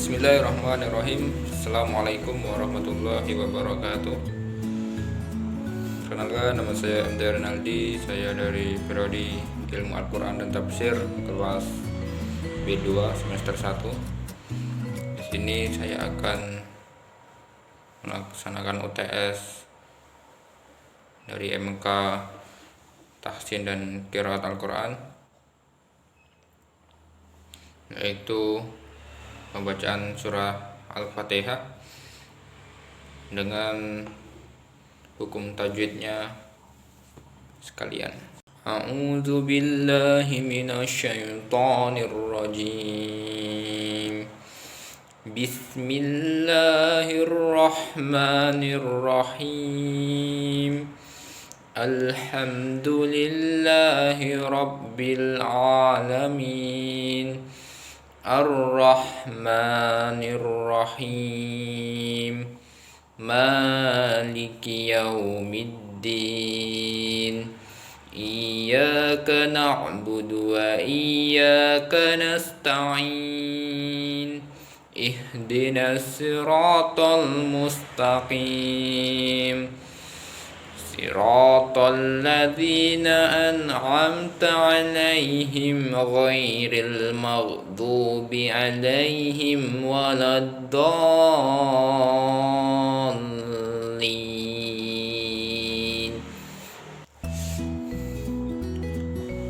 Bismillahirrahmanirrahim. Assalamualaikum warahmatullahi wabarakatuh. Kenalkan, nama saya MT Renaldi. Saya dari Prodi Ilmu Al-Quran dan Tafsir kelas B2 semester 1. Di sini saya akan melaksanakan UTS dari MK Tahsin dan Qiraat Al-Quran, yaitu pembacaan surah Al-Fatihah dengan hukum tajwidnya sekalian. A'udzu billahi minasyaitonir rajim. Bismillahirrahmanirrahim. Alhamdulillahi rabbil alamin. Ar-Rahmanir-Rahim. Maliki yaumiddin. Iyyaka na'budu wa iyyaka nasta'in. Ihdinas siratal mustaqim. Siratal ladzina an'amta 'alaihim ghairil maghdubi 'alaihim waladdallin.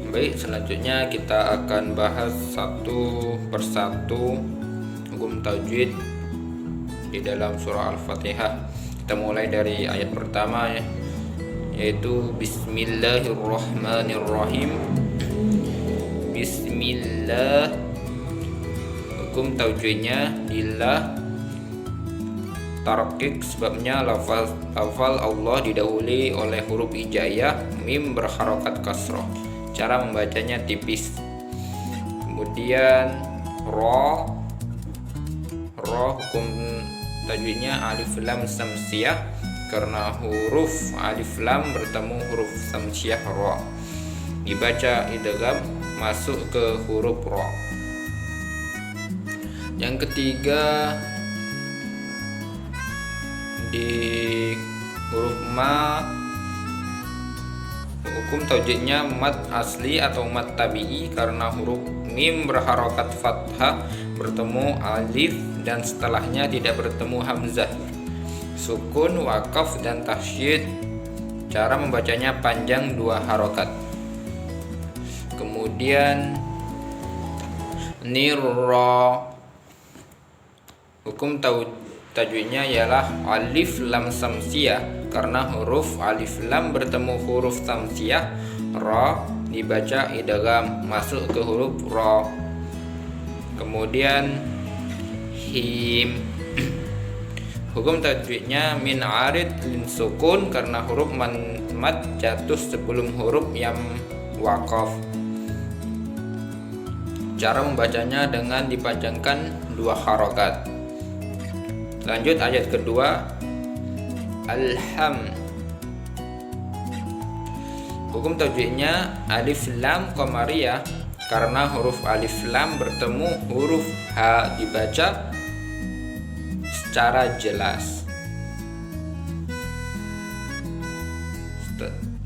Baik, selanjutnya kita akan bahas satu persatu hukum tajwid di dalam surah Al-Fatihah. Kita mulai dari ayat pertama, yaitu Bismillahirrahmanirrahim. Bismillah, hukum tajwidnya lillah, tarqiq sebabnya lafal Allah didahului oleh huruf hijaiyah, mim berharokat kasroh. Cara membacanya tipis. Kemudian ro hukum tajwidnya alif lam samsiyah, karena huruf alif lam bertemu huruf samsiyah ra, dibaca idgham masuk ke huruf ra. Yang ketiga, di huruf ma, hukum tajwidnya mad asli atau mad tabi'i, karena huruf mim berharokat fathah bertemu alif dan setelahnya tidak bertemu hamzah, sukun, wakaf, dan tasydid. Cara membacanya panjang 2 harokat. Kemudian nirra, hukum tajwidnya ialah alif lam samsiyah, karena huruf alif lam bertemu huruf samsiyah ra, dibaca idgham masuk ke huruf ra. Kemudian him, hukum tajwidnya min arid lin sukun, karena huruf mad jatuh sebelum huruf yang wakaf. Cara membacanya dengan dipanjangkan 2 harokat. Lanjut ayat kedua, alham, hukum tajwidnya alif lam qamariyah, karena huruf alif lam bertemu huruf ha, dibaca secara jelas.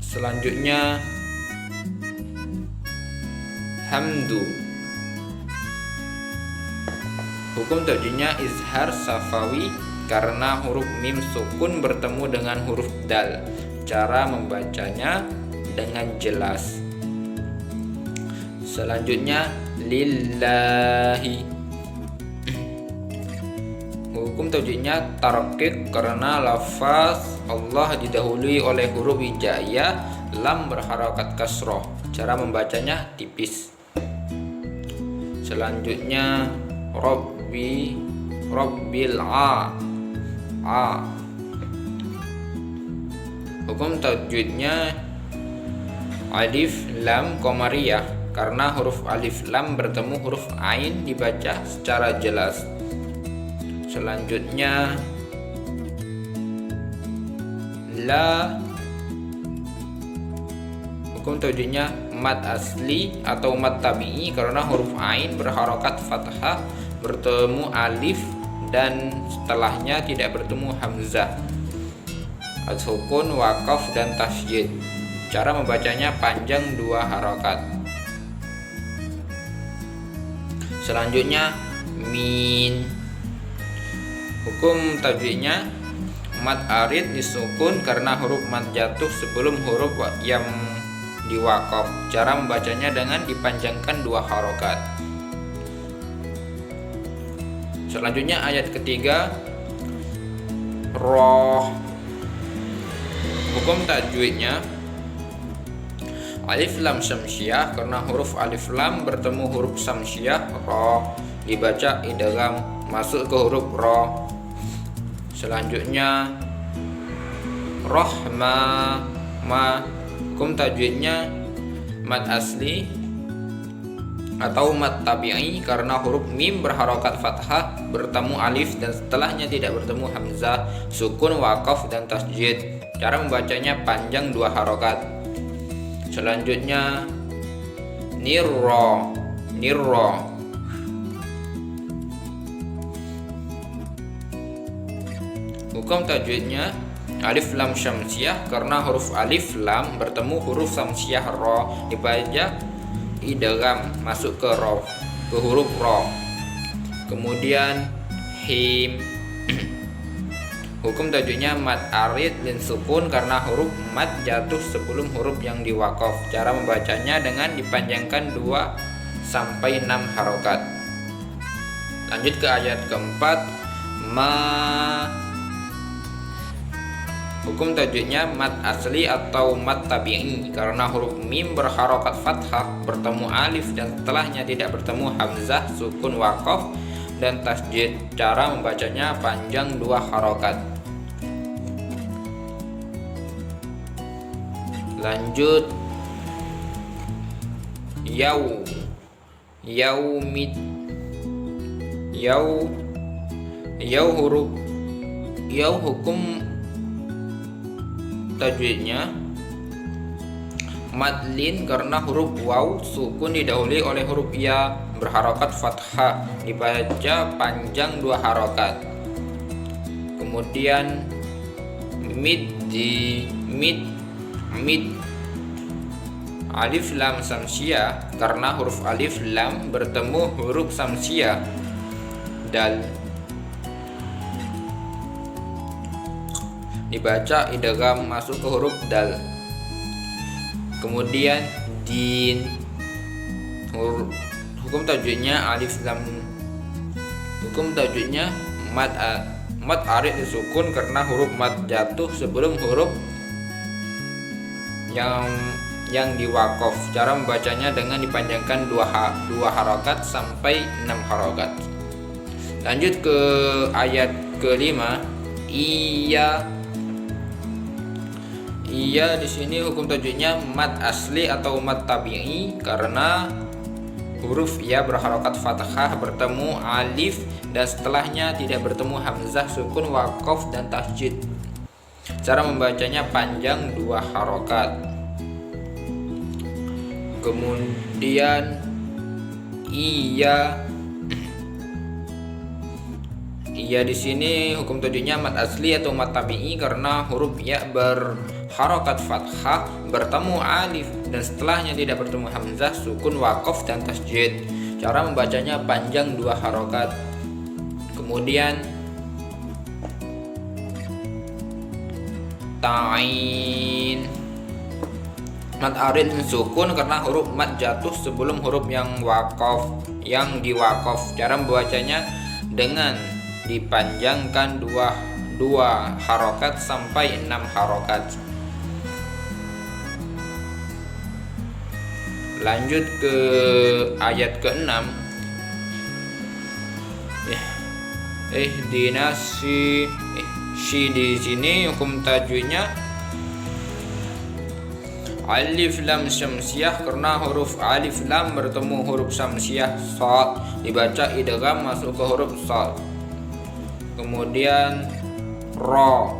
Selanjutnya hamdu, hukum tajwidnya izhar safawi, karena huruf mim sukun bertemu dengan huruf dal. Cara membacanya dengan jelas. Selanjutnya lillahi, hukum tajwidnya tarqiq, karena lafaz Allah didahului oleh huruf hijaiyah, lam berharokat kasroh. Cara membacanya tipis. Selanjutnya rabbil a, hukum tajwidnya alif lam qamariyah, karena huruf alif lam bertemu huruf ain, dibaca secara jelas. Selanjutnya la, hukum tajwidnya mad asli atau mad tabi'i, karena huruf ain berharokat fathah bertemu alif dan setelahnya tidak bertemu hamzah. Sukun, waqaf, dan tasydid. Cara membacanya panjang 2 harokat. Selanjutnya min. Hukum tajwidnya mad arid disukun karena huruf mad jatuh sebelum huruf yang diwaqaf. Cara membacanya dengan dipanjangkan 2 harokat. Selanjutnya ayat ketiga roh. Hukum tajwidnya alif lam syamsiah karena huruf alif lam bertemu huruf syamsiah roh, dibaca idgham masuk ke huruf roh. Selanjutnya rohma ma. Hukum tajwidnya mad asli atau mad tabi'i karena huruf mim berharokat fathah bertemu alif dan setelahnya tidak bertemu hamzah, sukun, waqaf, dan tasydid. Cara membacanya panjang 2 harokat. Selanjutnya nirro. Hukum tajwidnya alif lam syamsiah karena huruf alif lam bertemu huruf syamsiah ro, dibaca idgham masuk ke ro, ke huruf ro. Kemudian him. Hukum tajwidnya mad arid dan sukun karena huruf mad jatuh sebelum huruf yang diwaqaf. Cara membacanya dengan dipanjangkan 2 sampai 6 harokat. Lanjut ke ayat keempat ma. Hukum tajwidnya mad asli atau mad tabi'i karena huruf mim berharokat fathah bertemu alif dan setelahnya tidak bertemu hamzah, sukun, waqaf, dan tasydid. Cara membacanya panjang 2 harokat. Lanjut yaumid. Huruf hukum tajwidnya madlin karena huruf waw sukun didahului oleh huruf ya berharokat fathah, dibaca panjang 2 harokat. Kemudian mid alif lam samsiah karena huruf alif lam bertemu huruf samsiah dal, dibaca idgham masuk ke huruf dal. Kemudian din. Hukum tajwidnya alif lam. Hukum tajwidnya mad arid disukun karena huruf mad jatuh sebelum huruf yang diwaqaf. Cara membacanya dengan dipanjangkan 2 harokat sampai 6 harokat. Lanjut ke ayat kelima iya. Di sini hukum tajwidnya mad asli atau mad tabi'i karena huruf ya berharokat fathah bertemu alif dan setelahnya tidak bertemu hamzah, sukun, waqaf, dan tasydid. Cara membacanya panjang 2 harokat. Kemudian iya di sini hukum tajwidnya mad asli atau mad tabi'i karena huruf ya berharokat fathah bertemu alif dan setelahnya tidak bertemu hamzah, sukun, waqaf, dan tasydid. Cara membacanya panjang 2 harokat. Kemudian ta'in. Mad arid sukun karena huruf mad jatuh sebelum huruf yang diwaqaf. Cara membacanya dengan dipanjangkan 2 harokat sampai 6 harokat. Lanjut ke ayat ke-6. Di sini hukum tajwidnya alif lam syamsiah karena huruf alif lam bertemu huruf syamsiah shad, dibaca idgham masuk ke huruf shad. Kemudian ro.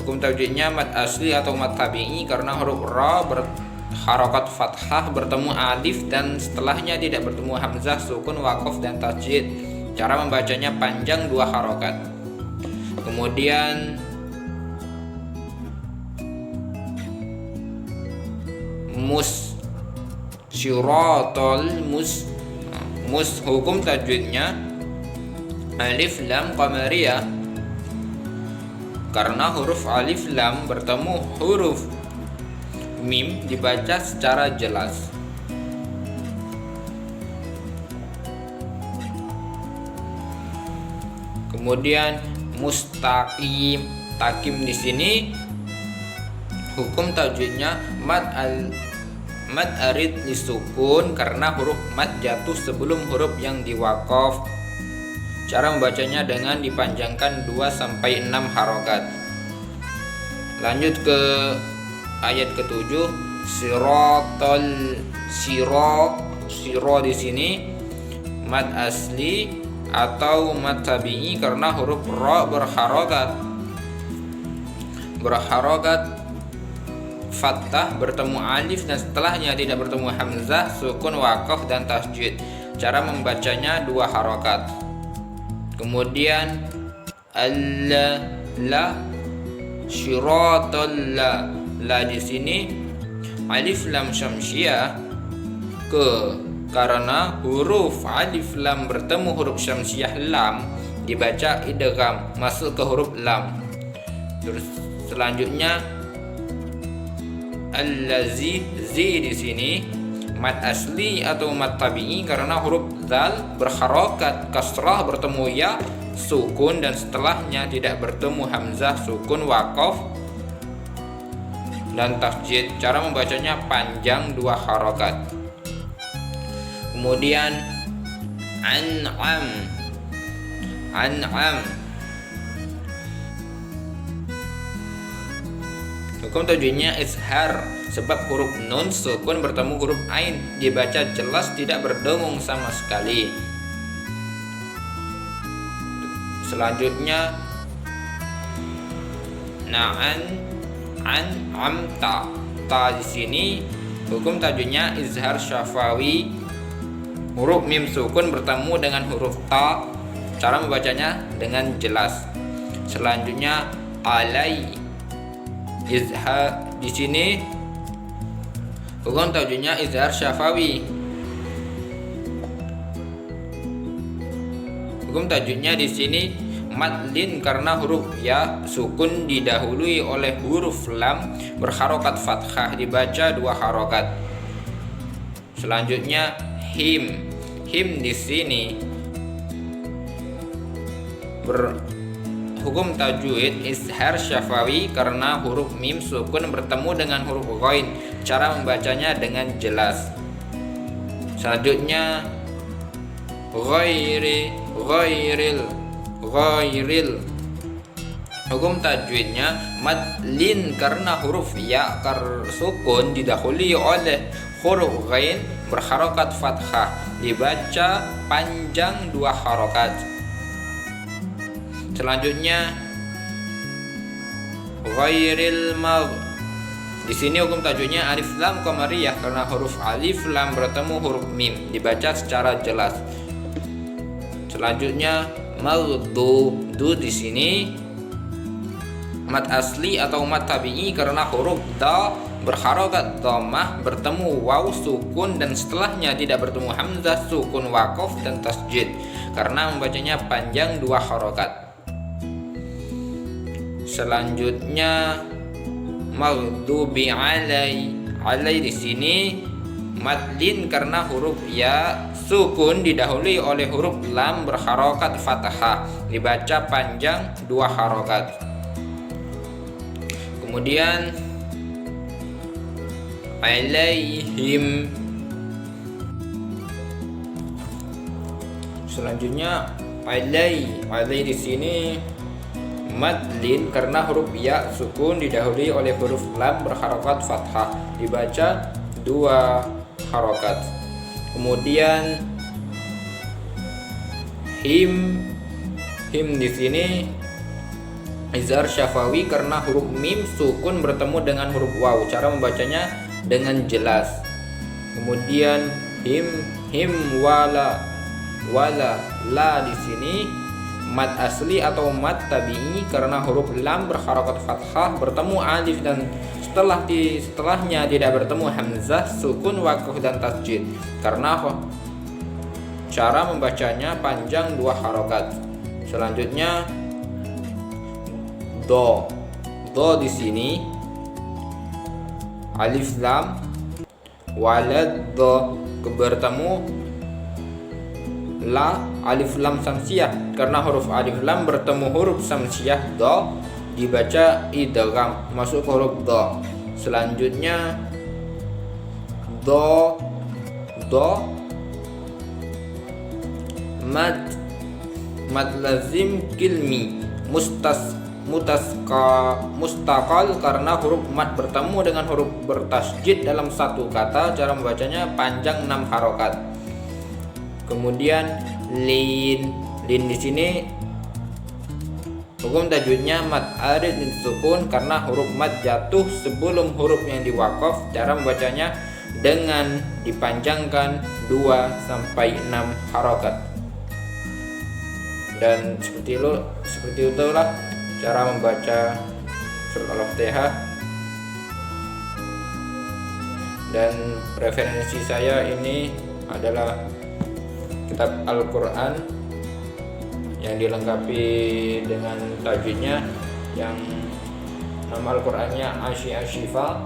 Hukum tajwidnya mad asli atau mad tabi'i karena huruf ra harokat fathah bertemu alif dan setelahnya tidak bertemu hamzah, sukun, waqaf dan tasjid. Cara membacanya panjang 2 harokat. Kemudian hukum tajwidnya alif lam qamariyah, karena huruf alif lam bertemu huruf mim dibaca secara jelas. Kemudian mustaqim, takim di sini hukum tajwidnya mad arid disukun karena huruf mad jatuh sebelum huruf yang diwaqaf. Cara membacanya dengan dipanjangkan 2 sampai 6 harokat. Lanjut ke ayat ke-7, siro di sini mad asli atau mad tabi'i karena huruf ra berharokat fathah bertemu alif dan setelahnya tidak bertemu hamzah, sukun, waqaf dan tasjid. Cara membacanya 2 harokat. Kemudian la syiratal la di sini alif lam syamsiyah karena huruf alif lam bertemu huruf syamsiyah lam dibaca idgham masuk ke huruf lam. Terus selanjutnya allazi di sini mad asli atau mad tabi'i karena huruf zal berharokat kasrah bertemu ya, sukun dan setelahnya tidak bertemu hamzah, sukun, waqaf dan tasjid. Cara membacanya panjang 2 harokat. Kemudian an'am hukum tajwidnya izhar sebab huruf nun sukun bertemu huruf ain dibaca jelas tidak berdengung sama sekali. Selanjutnya amta di sini hukum tajwidnya izhar syafawi, huruf mim sukun bertemu dengan huruf ta. Cara membacanya dengan jelas. Selanjutnya alai izhar di sini hukum tajwidnya izhar syafawi. Hukum tajwidnya di sini madlin karena huruf ya sukun didahului oleh huruf lam berharokat fathah dibaca 2 harokat. Selanjutnya him di sini hukum tajwid izhar syafawi karena huruf mim sukun bertemu dengan huruf ghain. Cara membacanya dengan jelas. Selanjutnya ghairil hukum tajwidnya madlin karena huruf ya sukun didahului oleh huruf ghain berharokat fathah dibaca panjang 2 harokat. Selanjutnya ghairil di sini hukum tajwidnya alif lam qamariyah karena huruf alif lam bertemu huruf mim dibaca secara jelas. Selanjutnya du di sini mad asli atau mad tabi'i karena huruf da berharokat dhammah bertemu waw sukun dan setelahnya tidak bertemu hamzah, sukun, waqaf dan tasjid. Karena membacanya panjang 2 harokat. Selanjutnya maghdubi alai di sini madlin karena huruf ya sukun didahului oleh huruf lam berharokat fathah dibaca panjang 2 harokat. Kemudian alaihim selanjutnya alai di sini madlin karena huruf ya sukun didahului oleh huruf lam berharokat fathah dibaca 2 harokat. Kemudian him di sini izhar syafawi karena huruf mim sukun bertemu dengan huruf waw. Cara membacanya dengan jelas. Kemudian him wala la di sini mad asli atau mad tabi'i karena huruf lam berharokat fathah bertemu alif dan setelahnya tidak bertemu hamzah, sukun, waqf dan tasjid karena cara membacanya panjang 2 harokat. Selanjutnya do di sini alif lam walad do bertemu la alif lam samsiyah karena huruf alif lam bertemu huruf samsiyah do dibaca idgham masuk ke huruf do. Selanjutnya do mad lazim kilmi mustaqal karena huruf mad bertemu dengan huruf bertasjid dalam satu kata. Cara membacanya panjang 6 harokat. Kemudian lin di sini hukum tajwidnya mad arid din sukun karena huruf mad jatuh sebelum huruf yang diwaqaf. Cara membacanya dengan dipanjangkan 2 sampai 6 harokat. Dan seperti itulah cara membaca surat Al-Fatihah. Dan referensi saya ini adalah kitab Al-Quran yang dilengkapi dengan tajwidnya, yang nama Al-Qurannya Asy-Syifa,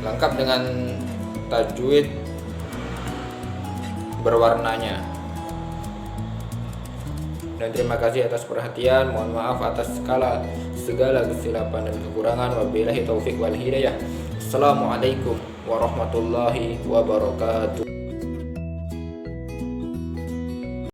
lengkap dengan tajwid berwarnanya. Dan terima kasih atas perhatian. Mohon maaf atas segala kesilapan dan kekurangan. Wabillahi taufik wal hidayah. Assalamualaikum warahmatullahi wabarakatuh.